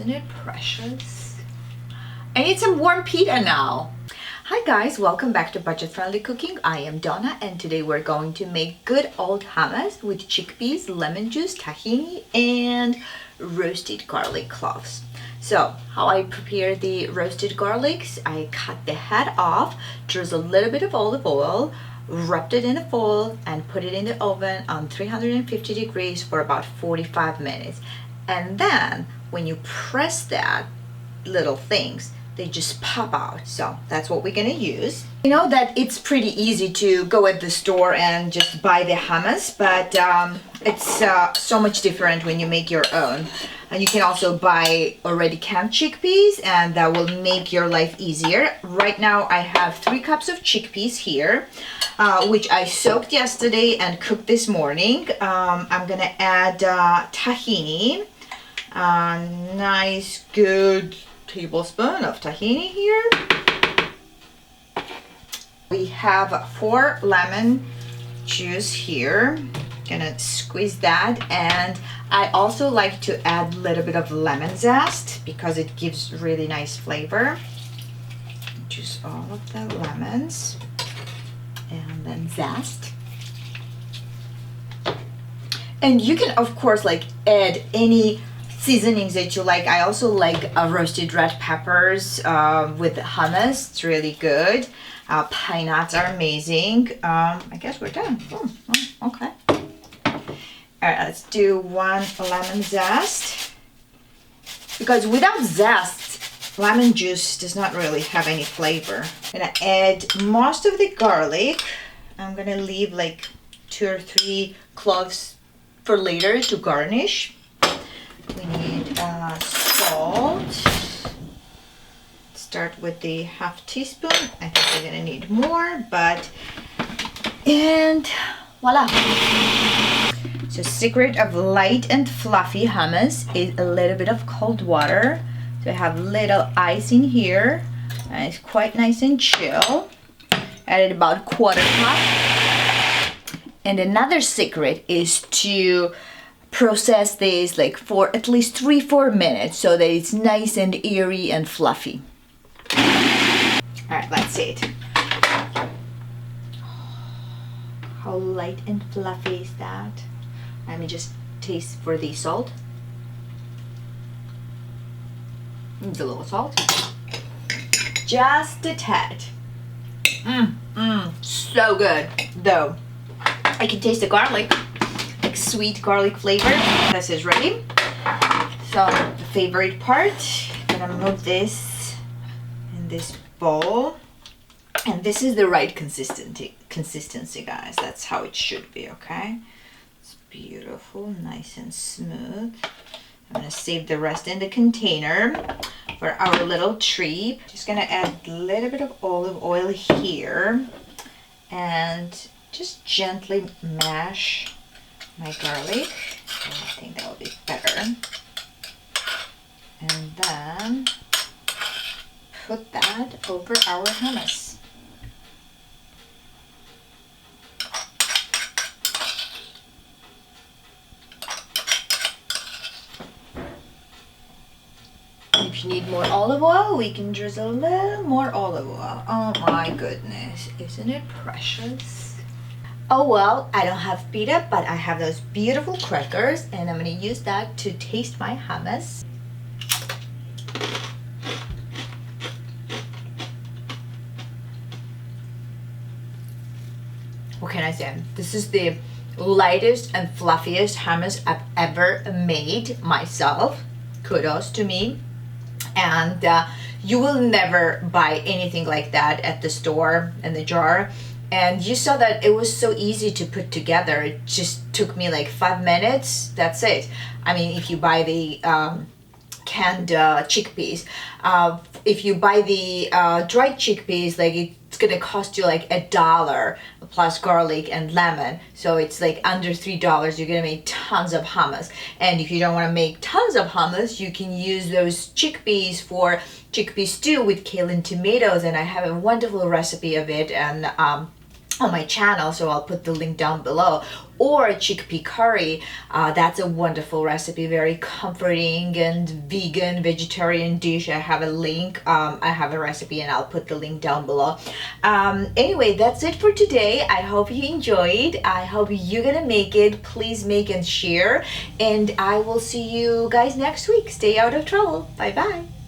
Isn't it precious? I need some warm pita now. Hi guys, welcome back to Budget Friendly Cooking. I am Donna and today we're going to make good old hummus with chickpeas, lemon juice, tahini, and roasted garlic cloves. So how I prepare the roasted garlics, I cut the head off, drizzle a little bit of olive oil, wrapped it in a foil and put it in the oven on 350 degrees for about 45 minutes. And then when you press that little things, they just pop out. So that's what we're gonna use. You know that it's pretty easy to go at the store and just buy the hummus, but it's so much different when you make your own. And you can also buy already canned chickpeas and that will make your life easier. Right now I have 3 cups of chickpeas here, which I soaked yesterday and cooked this morning. I'm gonna add tahini, a nice good tablespoon of tahini here. We have 4 lemon juice here. Gonna squeeze that, and I also like to add a little bit of lemon zest because it gives really nice flavor. Juice all of the lemons and then zest. And you can of course like add any seasonings that you like. I also like roasted red peppers with hummus. It's really good. Pine nuts are amazing. I guess we're done. Okay. All right, let's do 1 lemon zest. Because without zest, lemon juice does not really have any flavor. I'm gonna add most of the garlic. I'm gonna leave like 2 or 3 cloves for later to garnish. We need salt. Start with the ½ teaspoon. I think we're gonna need more, and voila. So secret of light and fluffy hummus is a little bit of cold water. So I have little ice in here, and it's quite nice and chill. Added about 1/4 cup. And another secret is to process this like for at least 3-4 minutes so that it's nice and airy and fluffy. All right, let's see it. How light and fluffy is that? Let me just taste for the salt. Needs a little salt. Just a tad. So good. Though, I can taste the garlic. Like sweet garlic flavor. This is ready. So the favorite part, I'm gonna move this in this bowl, and this is the right consistency guys. That's how it should be. Okay, it's beautiful, nice and smooth. I'm gonna save the rest in the container for our little treat. Just gonna add a little bit of olive oil here and just gently mash my garlic. I think that will be better. And then put that over our hummus. If you need more olive oil, we can drizzle a little more olive oil. Oh my goodness, isn't it precious? Oh well, I don't have pita, but I have those beautiful crackers, and I'm gonna use that to taste my hummus. What can I say? This is the lightest and fluffiest hummus I've ever made myself. Kudos to me. And you will never buy anything like that at the store in the jar. And you saw that it was so easy to put together. It just took me like 5 minutes. That's it. I mean, if you buy the canned chickpeas, if you buy the dried chickpeas, like it's gonna cost you like $1 plus garlic and lemon. So it's like under $3. You're gonna make tons of hummus. And if you don't want to make tons of hummus, you can use those chickpeas for chickpea stew with kale and tomatoes. And I have a wonderful recipe of it, and on my channel, so I'll put the link down below. Or chickpea curry, that's a wonderful recipe, very comforting and vegan vegetarian dish. I have a link, I have a recipe, and I'll put the link down below. Anyway, that's it for today. I hope you enjoyed. I hope you're gonna make it. Please make and share, and I will see you guys next week. Stay out of trouble. Bye bye.